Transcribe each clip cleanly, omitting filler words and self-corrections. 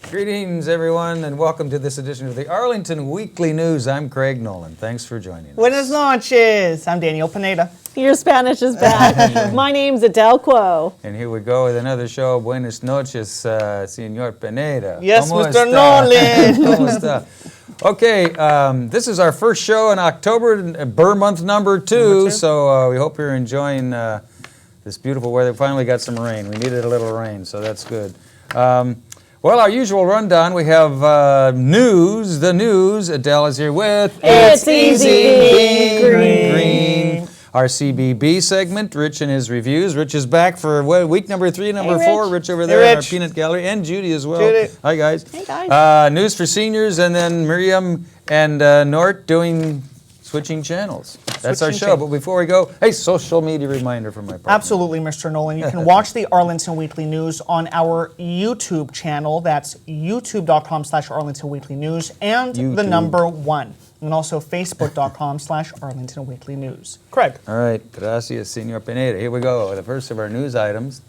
Greetings, everyone, and welcome to this edition of the Arlington Weekly News. I'm Craig Nolan. Thanks for joining us. Buenas noches. I'm Daniel Pineda. Your Spanish is bad. My name's Adele Quo. And here we go with another show. Buenas noches, Señor Pineda. Yes, ¿Cómo Mr. está? Nolan. ¿Cómo está? Okay, this is our first show in October, Burr month number two. So we hope you're enjoying this beautiful weather. Finally got some rain. We needed a little rain, so that's good. Well, our usual rundown, we have news, the news. Adele is here with It's Easy Being Green. Our CBB segment, Rich and his reviews. Rich is back for week number 3, number 4. Rich over there in our peanut gallery. And Judy as well. Judy. Hi, guys. Hey, guys. News for seniors, and then Miriam and Nort doing switching channels. That's our show. But before we go, hey, social media reminder from my partner. Absolutely, Mr. Nolan. You can watch the Arlington Weekly News on our YouTube channel. That's youtube.com/Arlington Weekly News and the number 1. And also facebook.com/Arlington Weekly News. Craig. All right. Gracias, Señor Pineda. Here we go. The first of our news items.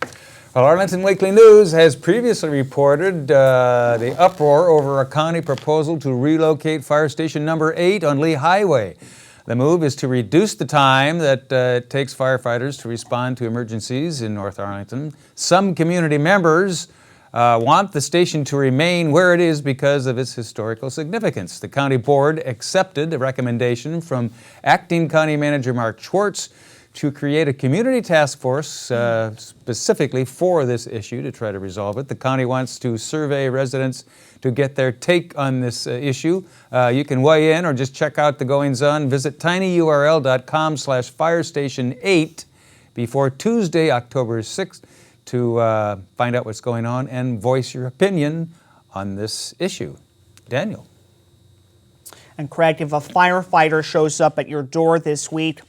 Well, Arlington Weekly News has previously reported the uproar over a county proposal to relocate Fire Station number 8 on Lee Highway. The move is to reduce the time that it takes firefighters to respond to emergencies in North Arlington. Some community members want the station to remain where it is because of its historical significance. The county board accepted a recommendation from acting county manager Mark Schwartz to create a community task force specifically for this issue to try to resolve it. The county wants to survey residents to get their take on this issue. You can weigh in or just check out the goings-on. Visit tinyurl.com/firestation8 before Tuesday, October 6th to find out what's going on and voice your opinion on this issue. Daniel. And Craig, if a firefighter shows up at your door this week,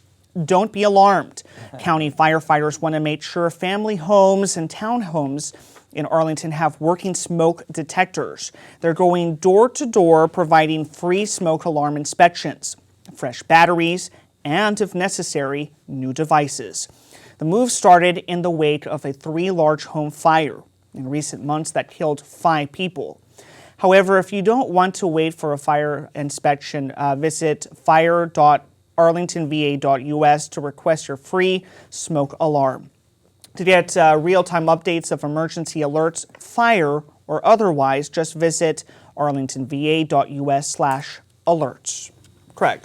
don't be alarmed. County firefighters want to make sure family homes and townhomes in Arlington have working smoke detectors. They're going door to door providing free smoke alarm inspections, fresh batteries, and if necessary, new devices. The move started in the wake of a 3 large home fire in recent months that killed 5 people. However, if you don't want to wait for a fire inspection, visit fire.arlingtonva.us to request your free smoke alarm. To get real-time updates of emergency alerts, fire or otherwise, just visit arlingtonva.us/alerts. Craig.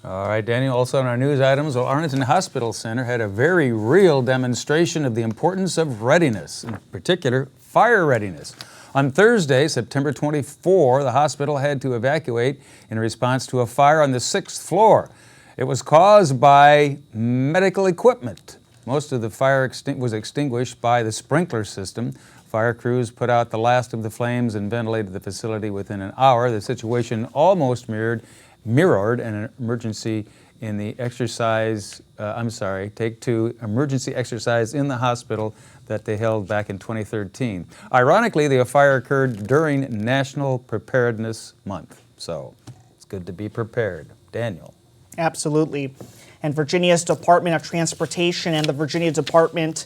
All right, Daniel, also on our news items, well, Arlington Hospital Center had a very real demonstration of the importance of readiness, in particular, fire readiness. On Thursday, September 24, the hospital had to evacuate in response to a fire on the 6th floor. It was caused by medical equipment. Most of the fire was extinguished by the sprinkler system. Fire crews put out the last of the flames and ventilated the facility within an hour. The situation almost mirrored an emergency in the Take 2 emergency exercise in the hospital that they held back in 2013. Ironically, the fire occurred during National Preparedness Month. So it's good to be prepared. Daniel. Absolutely. And Virginia's Department of Transportation and the Virginia Department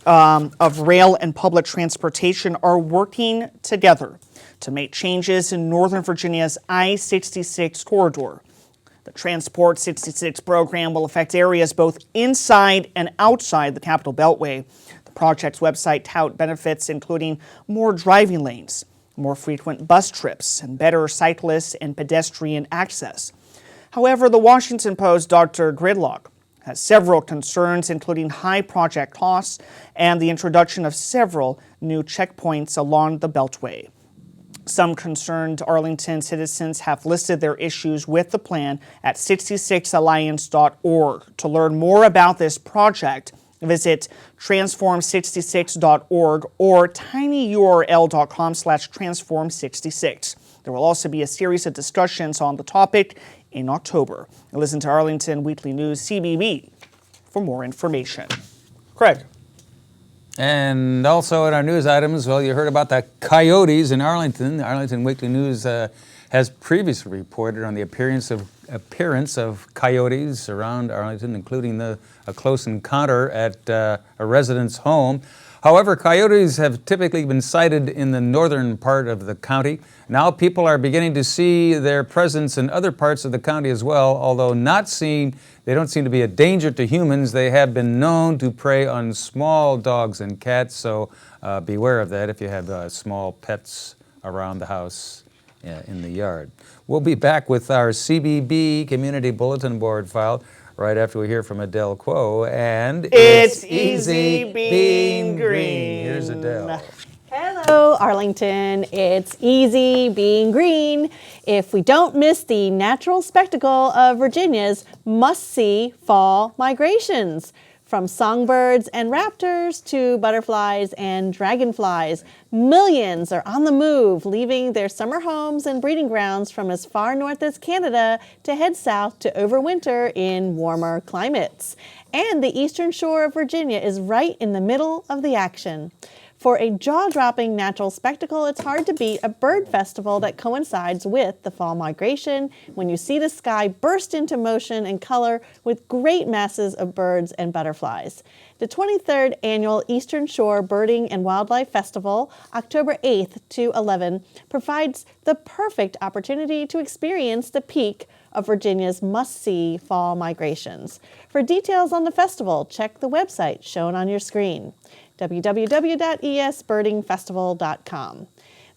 of Rail and Public Transportation are working together to make changes in Northern Virginia's I-66 corridor. The Transport 66 program will affect areas both inside and outside the Capital Beltway. The project's website tout benefits including more driving lanes, more frequent bus trips, and better cyclist and pedestrian access. However, the Washington Post's Dr. Gridlock has several concerns, including high project costs and the introduction of several new checkpoints along the Beltway. Some concerned Arlington citizens have listed their issues with the plan at 66alliance.org. To learn more about this project, visit transform66.org or tinyurl.com/transform66. There will also be a series of discussions on the topic in October. Listen to Arlington Weekly News CBB for more information. Craig. And also in our news items, well, you heard about the Coyotes in Arlington. The Arlington Weekly News has previously reported on the appearance of coyotes around Arlington, including a close encounter at a resident's home. However, coyotes have typically been sighted in the northern part of the county. Now people are beginning to see their presence in other parts of the county as well, although they don't seem to be a danger to humans. They have been known to prey on small dogs and cats, so beware of that if you have small pets around the house in the yard. We'll be back with our CBB Community Bulletin Board file right after we hear from Adele Quo, and It's easy being green. Here's Adele. Hello, Arlington. It's easy being green. If we don't miss the natural spectacle of Virginia's must-see fall migrations, from songbirds and raptors to butterflies and dragonflies, millions are on the move, leaving their summer homes and breeding grounds from as far north as Canada to head south to overwinter in warmer climates. And the eastern shore of Virginia is right in the middle of the action. For a jaw-dropping natural spectacle, it's hard to beat a bird festival that coincides with the fall migration, when you see the sky burst into motion and color with great masses of birds and butterflies. The 23rd Annual Eastern Shore Birding and Wildlife Festival, October 8th to 11, provides the perfect opportunity to experience the peak of Virginia's must-see fall migrations. For details on the festival, check the website shown on your screen, www.esbirdingfestival.com.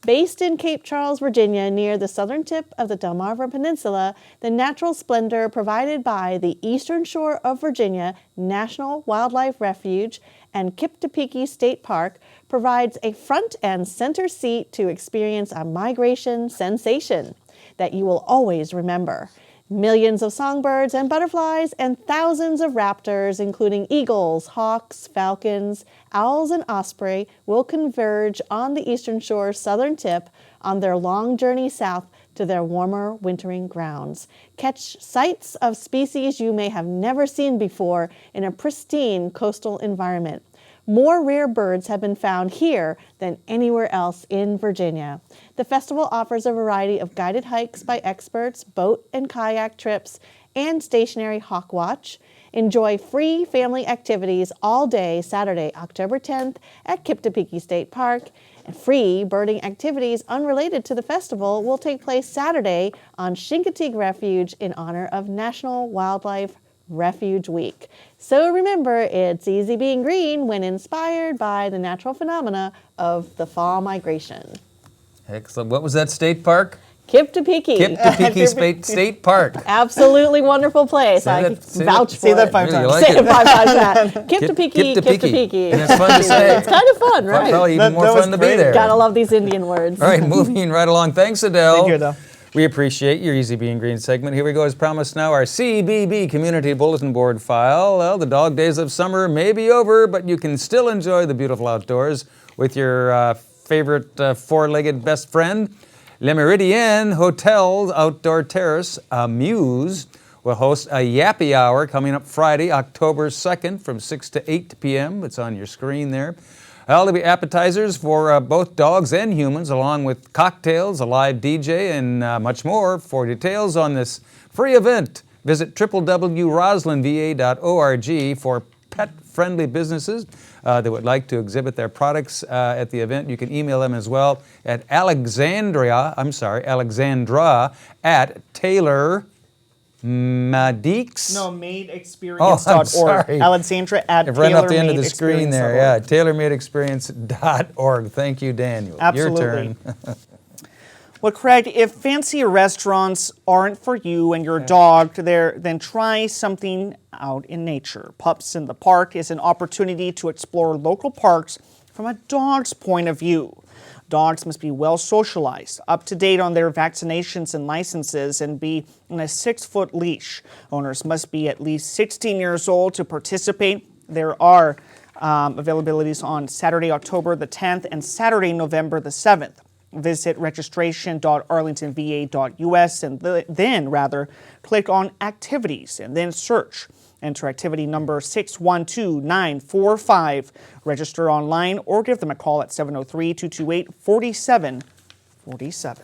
Based in Cape Charles, Virginia, near the southern tip of the Delmarva Peninsula, the natural splendor provided by the Eastern Shore of Virginia National Wildlife Refuge and Kiptopeki State Park provides a front and center seat to experience a migration sensation that you will always remember. Millions of songbirds and butterflies and thousands of raptors, including eagles, hawks, falcons, owls, and osprey, will converge on the Eastern Shore's southern tip on their long journey south to their warmer wintering grounds. Catch sights of species you may have never seen before in a pristine coastal environment. More rare birds have been found here than anywhere else in Virginia. The festival offers a variety of guided hikes by experts, boat and kayak trips, and stationary hawk watch. Enjoy free family activities all day Saturday, October 10th at Kiptopeki State Park. And free birding activities unrelated to the festival will take place Saturday on Chincoteague Refuge in honor of National Wildlife Refuge Week. So remember, it's easy being green when inspired by the natural phenomena of the fall migration. Excellent. What was that state park? Kiptopeki. Kiptopeki State Park. Absolutely vouch for Say it. that 5 times. Like Say it it. 5 times, Matt. Kiptopeki. And it's fun to say. It's kind of fun, right? Probably even more that was fun to be great. there. Gotta love these Indian words. All right, moving right along. Thanks, Adele. Thank you, Adele. We appreciate your Easy Being Green segment. Here we go, as promised now, our CBB Community Bulletin Board file. Well, the dog days of summer may be over, but you can still enjoy the beautiful outdoors with your favorite four-legged best friend. Le Méridien Hotel's Outdoor Terrace, Amuse, will host a Yappy Hour coming up Friday, October 2nd from 6 to 8 p.m. It's on your screen there. There'll be appetizers for both dogs and humans, along with cocktails, a live DJ, and much more. For details on this free event, visit www.roslinva.org. For pet-friendly businesses that would like to exhibit their products at the event, you can email them as well at Alexandra at Taylor Madix. No, madeexperience.org. Oh, I'm sorry. Alexandra at I've run up the end of the screen there. Yeah, tailormadeexperience.org. tailormadeexperience.org. Thank you, Daniel. Absolutely. Your turn. Well, Craig, if fancy restaurants aren't for you and your dog, then try something out in nature. Pups in the Park is an opportunity to explore local parks from a dog's point of view. Dogs must be well socialized, up to date on their vaccinations and licenses, and be on a 6-foot leash. Owners must be at least 16 years old to participate. There are availabilities on Saturday, October the 10th and Saturday, November the 7th. Visit registration.arlingtonva.us and then click on Activities and then search. Enter activity number 612945. Register online or give them a call at 703-228-4747.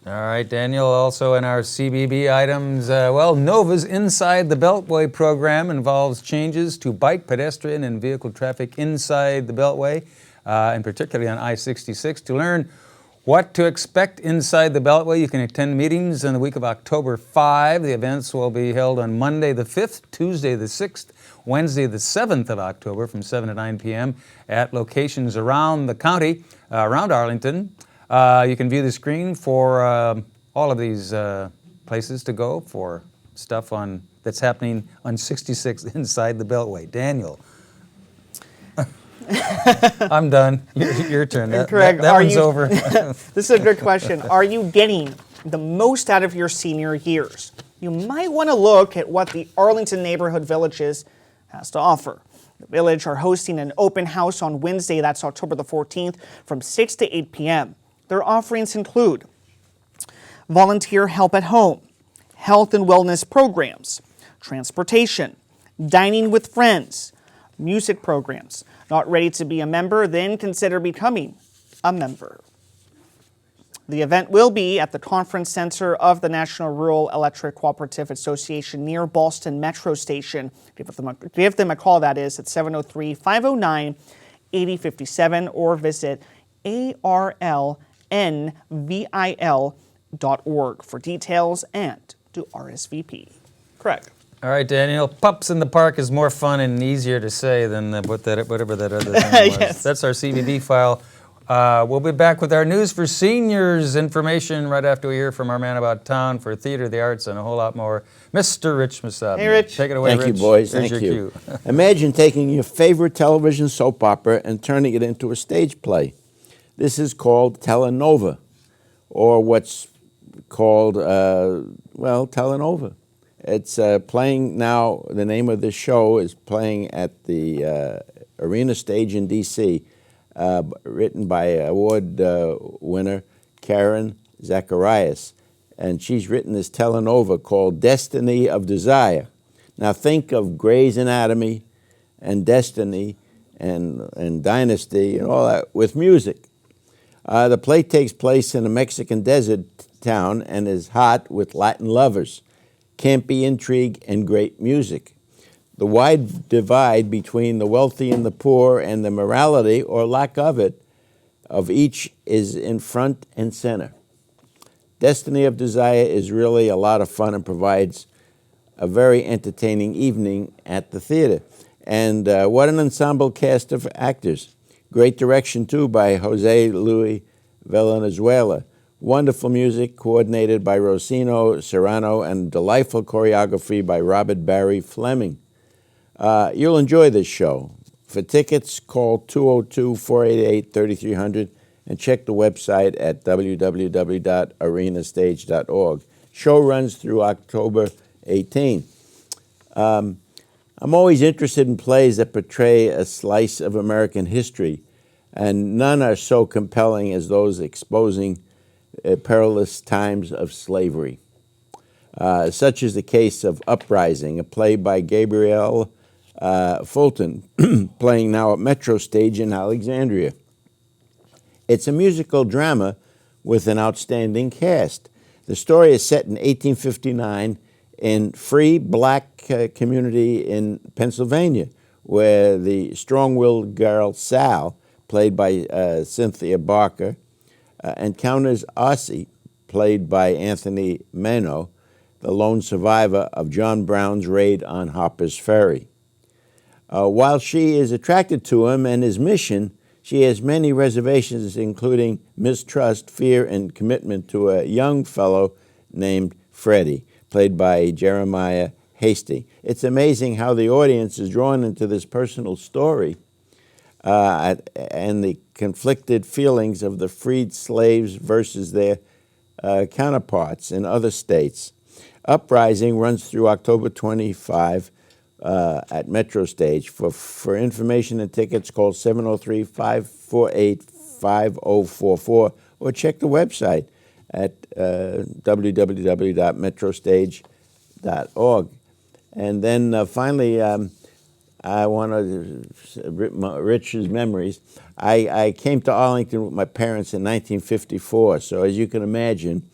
All right, Daniel, also in our CBB items, Nova's Inside the Beltway program involves changes to bike, pedestrian, and vehicle traffic inside the Beltway, and particularly on I-66. To learn what to expect inside the Beltway, you can attend meetings in the week of October 5. The events will be held on Monday the 5th, Tuesday the 6th, Wednesday the 7th of October from 7 to 9 p.m. at locations around the county, around Arlington. You can view the screen for all of these places to go for stuff that's happening on 66 inside the Beltway. Daniel. I'm done. Your turn. Craig, that one's over. This is a good question. Are you getting the most out of your senior years? You might want to look at what the Arlington Neighborhood Villages has to offer. The Village are hosting an open house on Wednesday, that's October the 14th, from 6 to 8 p.m. Their offerings include volunteer help at home, health and wellness programs, transportation, dining with friends, music programs. Not ready to be a member? Then consider becoming a member. The event will be at the Conference Center of the National Rural Electric Cooperative Association near Boston Metro Station. Give them a call, that is, at 703-509-8057 or visit arlnvil.org for details and to RSVP. Craig. All right, Daniel. Pups in the Park is more fun and easier to say than whatever that other thing was. Yes. That's our CBD file. We'll be back with our news for seniors information right after we hear from our man about town for theater, the arts, and a whole lot more. Mr. Rich Masab. Hey, Rich. Take it away, Thank Rich. you, boys. Here's Thank your you. cue. Imagine taking your favorite television soap opera and turning it into a stage play. This is called Telenova, or what's called, Telenova. It's playing now. The name of this show is playing at the Arena Stage in D.C., written by award winner Karen Zacharias. And she's written this Telenova called Destiny of Desire. Now think of Grey's Anatomy and Destiny and Dynasty and all that with music. The play takes place in a Mexican desert town and is hot with Latin lovers, campy intrigue, and great music. The wide divide between the wealthy and the poor and the morality, or lack of it, of each is in front and center. Destiny of Desire is really a lot of fun and provides a very entertaining evening at the theater. And what an ensemble cast of actors. Great direction, too, by Jose Luis Valenzuela. Wonderful music coordinated by Rosino Serrano and delightful choreography by Robert Barry Fleming. You'll enjoy this show. For tickets, call 202-488-3300 and check the website at www.arenastage.org. Show runs through October 18. I'm always interested in plays that portray a slice of American history, and none are so compelling as those exposing perilous times of slavery. Such is the case of Uprising, a play by Gabrielle Fulton, playing now at Metro Stage in Alexandria. It's a musical drama with an outstanding cast. The story is set in 1859 in free black community in Pennsylvania, where the strong-willed girl Sal, played by Cynthia Barker, encounters Ossie, played by Anthony Mano, the lone survivor of John Brown's raid on Harper's Ferry. While she is attracted to him and his mission, she has many reservations, including mistrust, fear, and commitment to a young fellow named Freddie, played by Jeremiah Hasty. It's amazing how the audience is drawn into this personal story and the conflicted feelings of the freed slaves versus their counterparts in other states. Uprising runs through October 25 at Metro Stage. For information and tickets, call 703-548-5044 or check the website at www.metrostage.org. And then finally, I want to Rich's memories. I came to Arlington with my parents in 1954, so as you can imagine,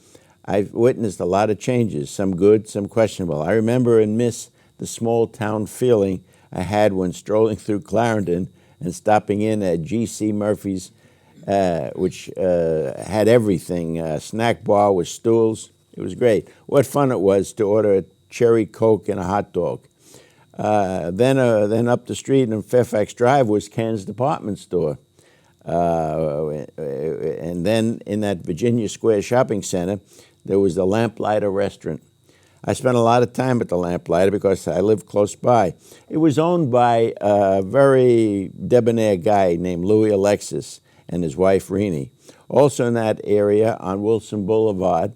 I've witnessed a lot of changes, some good, some questionable. I remember and miss the small town feeling I had when strolling through Clarendon and stopping in at G.C. Murphy's, which had everything, a snack bar with stools. It was great. What fun it was to order a cherry Coke and a hot dog. Then up the street on Fairfax Drive was Ken's department store. And then in that Virginia Square shopping center, there was the Lamplighter restaurant. I spent a lot of time at the Lamplighter because I lived close by. It was owned by a very debonair guy named Louis Alexis and his wife, Renee. Also in that area on Wilson Boulevard,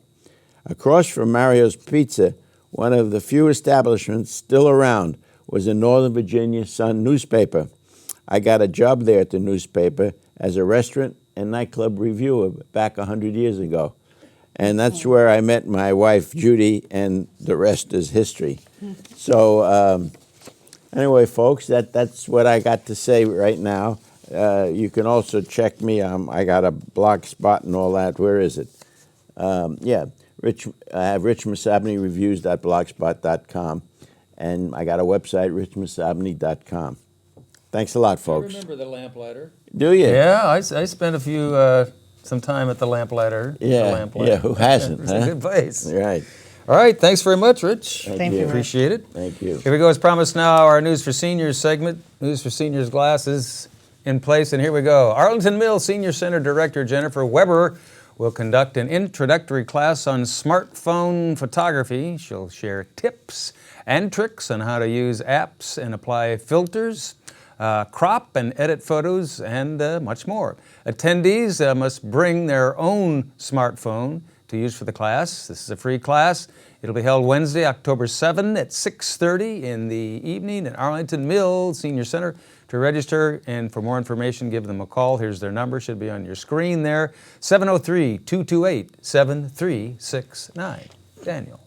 across from Mario's Pizza, one of the few establishments still around was a Northern Virginia Sun newspaper. I got a job there at the newspaper as a restaurant and nightclub reviewer back 100 years ago. And that's where I met my wife, Judy, and the rest is history. So anyway, folks, that's what I got to say right now. You can also check me. I got a blog spot and all that. Where is it? I have richmasabnireviews.blogspot.com, and I got a website, richmasabni.com. Thanks a lot, folks. I remember the Lamplighter. Do you? Yeah, I spent some time at the Lamplighter. Yeah, who hasn't? It was a good place. Right. All right, thanks very much, Rich. Thank you, Rich. Appreciate it. Thank you. Here we go. As promised now, our News for Seniors segment. News for Seniors glasses in place, and here we go. Arlington Mills Senior Center Director Jennifer Weber will conduct an introductory class on smartphone photography. She'll share tips and tricks on how to use apps and apply filters, crop and edit photos, and much more. Attendees must bring their own smartphone to use for the class. This is a free class. It'll be held Wednesday, October 7 at 6:30 in the evening at Arlington Mills Senior Center. To register and for more information, give them a call. Here's their number, should be on your screen there, 703-228-7369. Daniel.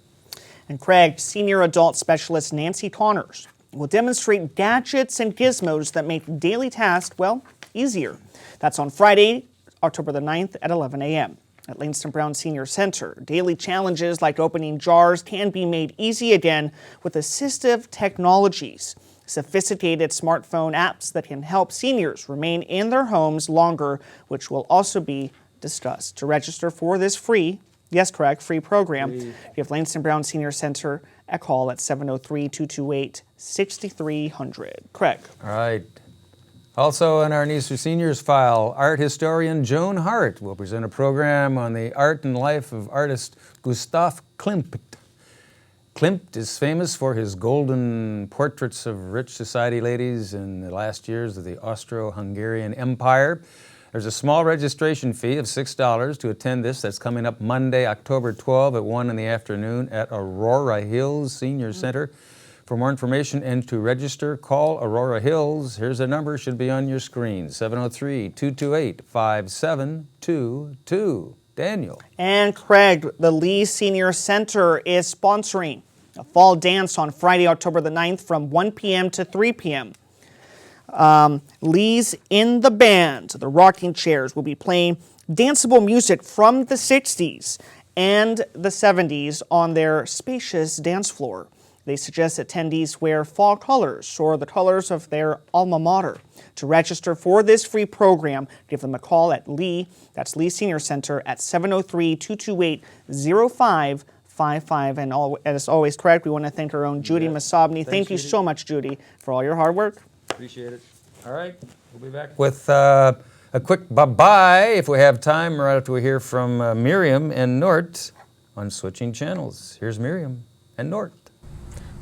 And Craig, Senior Adult Specialist Nancy Connors will demonstrate gadgets and gizmos that make daily tasks, well, easier. That's on Friday, October the 9th at 11 a.m. at Langston Brown Senior Center. Daily challenges like opening jars can be made easy again with assistive technologies. Sophisticated smartphone apps that can help seniors remain in their homes longer, which will also be discussed. To register for this free program, give Langston Brown Senior Center a call at 703-228-6300. Craig. All right. Also in our News for Seniors file, art historian Joan Hart will present a program on the art and life of artist Gustav Klimt. Klimt is famous for his golden portraits of rich society ladies in the last years of the Austro-Hungarian Empire. There's a small registration fee of $6 to attend this. That's coming up Monday, October 12 at 1 in the afternoon at Aurora Hills Senior Center. For more information and to register, call Aurora Hills. Here's the number, should be on your screen, 703-228-5722. Daniel. And Craig, the Lee Senior Center is sponsoring a fall dance on Friday, October the 9th from 1 p.m. to 3 p.m. Lee's in the Band, the rocking chairs, will be playing danceable music from the 60s and the 70s on their spacious dance floor. They suggest attendees wear fall colors or the colors of their alma mater. To register for this free program, give them a call at Lee, that's Lee Senior Center, at 703-228-0555. And as always, Craig, we want to thank our own Judy Masabni. Thank you so much, Judy, for all your hard work. Appreciate it. All right, we'll be back with a quick bye-bye if we have time, right after we hear from Miriam and Nort on Switching Channels. Here's Miriam and Nort.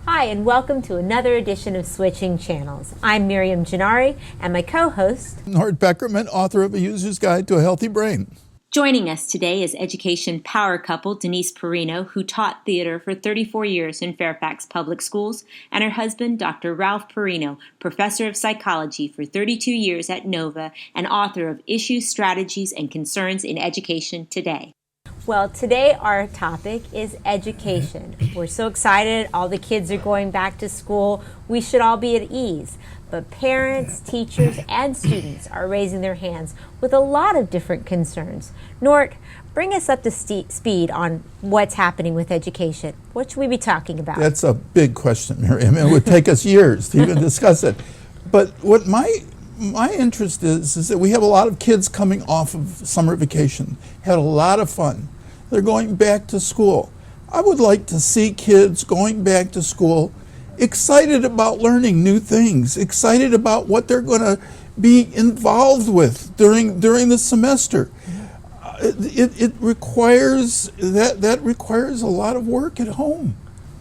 Hi, and welcome to another edition of Switching Channels. I'm Miriam Gennari, and my co-host, Nort Beckerman, author of A User's Guide to a Healthy Brain. Joining us today is education power couple Denise Perrino, who taught theater for 34 years in Fairfax Public Schools, and her husband, Dr. Ralph Perrino, professor of psychology for 32 years at Nova and author of Issues, Strategies, and Concerns in Education Today. well, today our topic is education. We're so excited. All the kids are going back to school. We should all be at ease. but parents, teachers, and students are raising their hands with a lot of different concerns. Nort, bring us up to speed on what's happening with education. What should we be talking about? That's a big question, Miriam. It would take us years to even discuss it. But what my interest is that we have a lot of kids coming off of summer vacation, had a lot of fun. They're going back to school. I would like to see kids going back to school excited about learning new things, excited about what they're going to be involved with during the semester. It requires that requires a lot of work at home.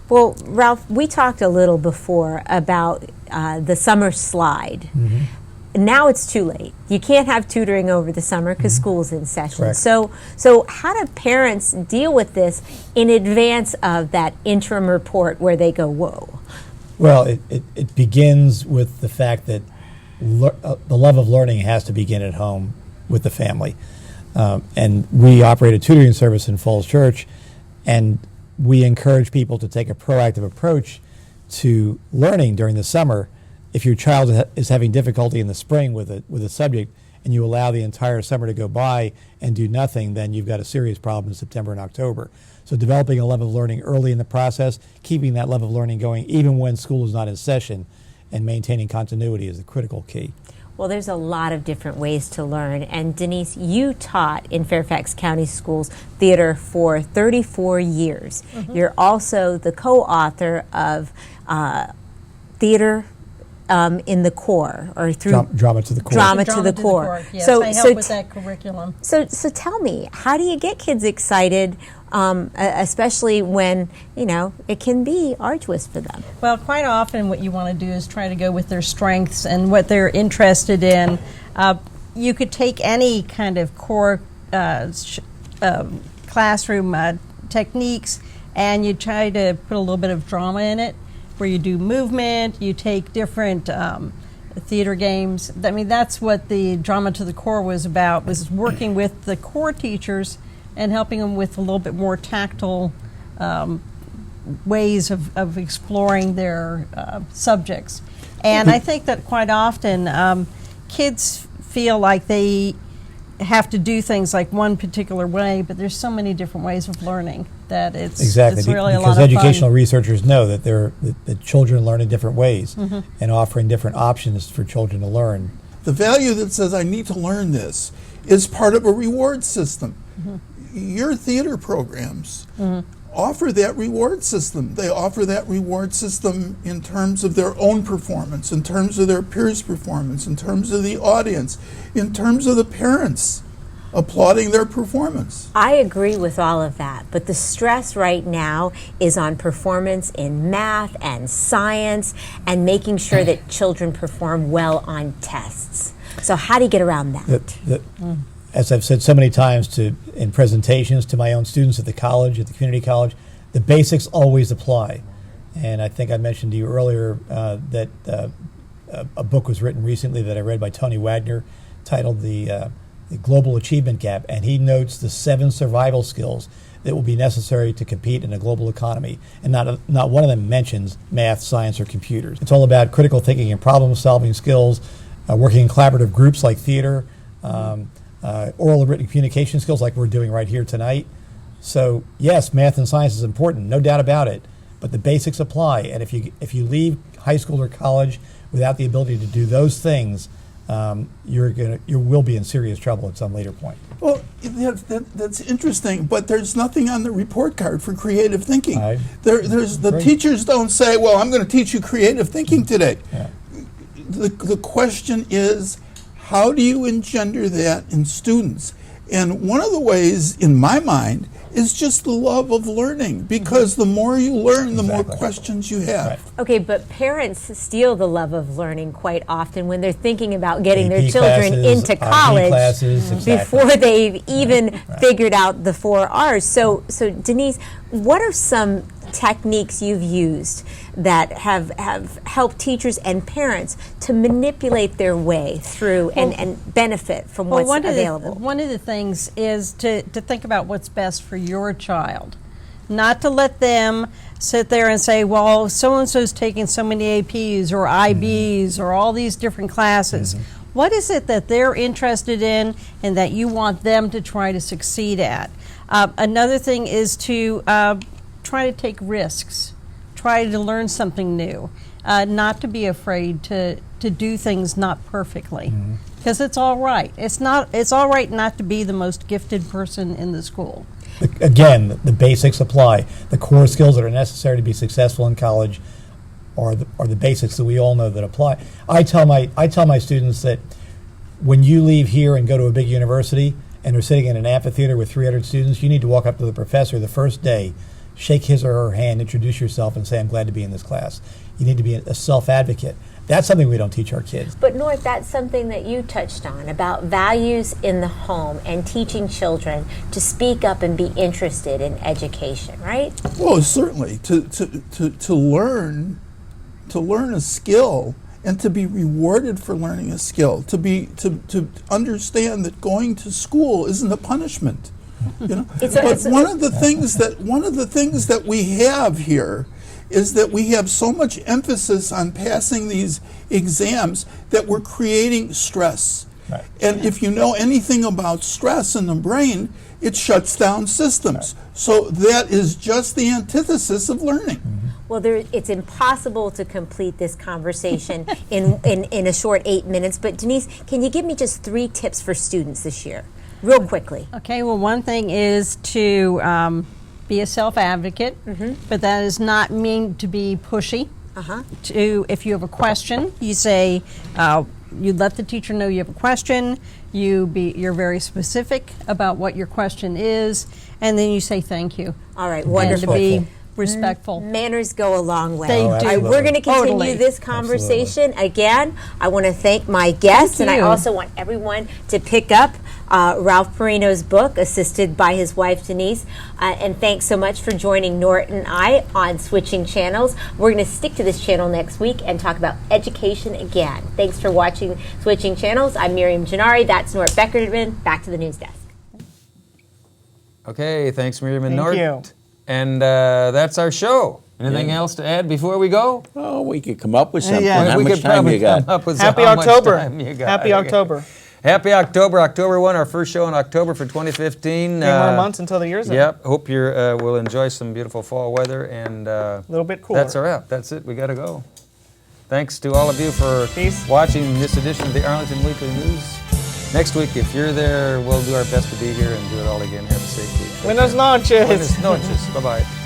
Well, Ralph, we talked a little before about the summer slide. Now it's too late. You can't have tutoring over the summer because school's in session. Correct. So how do parents deal with this in advance of that interim report where they go, whoa? Well, it begins with the fact that the love of learning has to begin at home with the family. And we operate a tutoring service in Falls Church, and we encourage people to take a proactive approach to learning during the summer. If your child is having difficulty in the spring with a subject and you allow the entire summer to go by and do nothing, then you've got a serious problem in September and October. So developing a love of learning early in the process, keeping that love of learning going even when school is not in session, and maintaining continuity is the critical key. Well, there's a lot of different ways to learn. And Denise, you taught in Fairfax County Schools theater for 34 years. You're also the co-author of Theater in the Core, or through Drama to the Core. Drama to the Core. Yes, I help with that curriculum. So tell me, how do you get kids excited, especially when, it can be arduous for them? Well, quite often what you want to do is try to go with their strengths and what they're interested in. You could take any kind of core classroom techniques and you try to put a little bit of drama in it, where you do movement, you take different theater games. I mean, that's what the Drama to the Core was about, was working with the core teachers and helping them with a little bit more tactile ways of exploring their subjects. And I think that quite often kids feel like they have to do things like one particular way, but there's so many different ways of learning that it's really a lot of fun. Because educational researchers know that that children learn in different ways, and offering different options for children to learn. The value that says I need to learn this is part of a reward system. Your theater programs offer that reward system. They offer that reward system in terms of their own performance, in terms of their peers' performance, in terms of the audience, in terms of the parents applauding their performance. I agree with all of that, but the stress right now is on performance in math and science and making sure that children perform well on tests. So how do you get around that? As I've said so many times in presentations to my own students at the college, at the community college, the basics always apply. And I think I mentioned to you earlier that a book was written recently that I read by Tony Wagner titled The Global Achievement Gap, and he notes the 7 survival skills that will be necessary to compete in a global economy, and not one of them mentions math, science, or computers. It's all about critical thinking and problem-solving skills, working in collaborative groups like theater, oral and written communication skills like we're doing right here tonight. So yes, math and science is important, no doubt about it, but the basics apply, and if you leave high school or college without the ability to do those things, you will be in serious trouble at some later point. Well, that's interesting, but there's nothing on the report card for creative thinking. The teachers don't say, well, I'm going to teach you creative thinking today. Yeah. The question is, how do you engender that in students? And one of the ways, in my mind, is just the love of learning, because the more you learn, the more questions you have. Right. Okay, but parents steal the love of learning quite often when they're thinking about getting their AP children classes, into IB college classes, exactly. before they've even figured out the 4 R's. So Denise, what are some techniques you've used that have helped teachers and parents to manipulate their way through and benefit from what's available? One of the things is to think about what's best for your child, not to let them sit there and say, well, so-and-so's taking so many APs or IBs or all these different classes. What is it that they're interested in and that you want them to try to succeed at? Another thing is to try to take risks, try to learn something new, not to be afraid to do things not perfectly, because it's all right. It's all right not to be the most gifted person in the school. Again, the basics apply. The core skills that are necessary to be successful in college are the basics that we all know that apply. I tell my students that when you leave here and go to a big university and they're sitting in an amphitheater with 300 students, you need to walk up to the professor the first day, shake his or her hand, introduce yourself, and say, I'm glad to be in this class. You need to be a self-advocate. That's something we don't teach our kids. But Nort, that's something that you touched on about values in the home and teaching children to speak up and be interested in education, right? Well, certainly to learn a skill and to be rewarded for learning a skill, to understand that going to school isn't a punishment. You know, one of the things that we have here is that we have so much emphasis on passing these exams that we're creating stress. Right. And if you know anything about stress in the brain, it shuts down systems. Right. So that is just the antithesis of learning. Well, it's impossible to complete this conversation in a short 8 minutes. But Denise, can you give me just 3 tips for students this year, real quickly? Okay, well, one thing is to be a self-advocate, but that does not mean to be pushy. If you have a question, you say, you let the teacher know you have a question, you're very specific about what your question is, and then you say thank you. All right, wonderful. And to be respectful. Manners go a long way. They do. All right, we're going to continue Totally. this conversation. Again, I want to thank my guests, and I also want everyone to pick up Ralph Perrino's book, assisted by his wife, Denise. And thanks so much for joining Nort and I on Switching Channels. We're going to stick to this channel next week and talk about education again. Thanks for watching Switching Channels. I'm Miriam Gennari. That's Nort Beckerman. Back to the news desk. Okay, thanks, Miriam and Thank Nort. you. And that's our show. Anything else to add before we go? Oh, we could come up with something. Yeah. How We much could time probably you got? come up with Happy how much October. time you got. Happy October. Happy October. October 1, our first show in October for 2015. 3 more months until the year's Yep. Hope you will enjoy some beautiful fall weather. And a little bit cooler. that's a wrap. That's it. We got to go. Thanks to all of you for Peace. watching this edition of the Arlington Weekly News. Next week, if you're there, we'll do our best to be here and do it all again. Have a safe week. Buenas noches. Buenas noches. Bye-bye.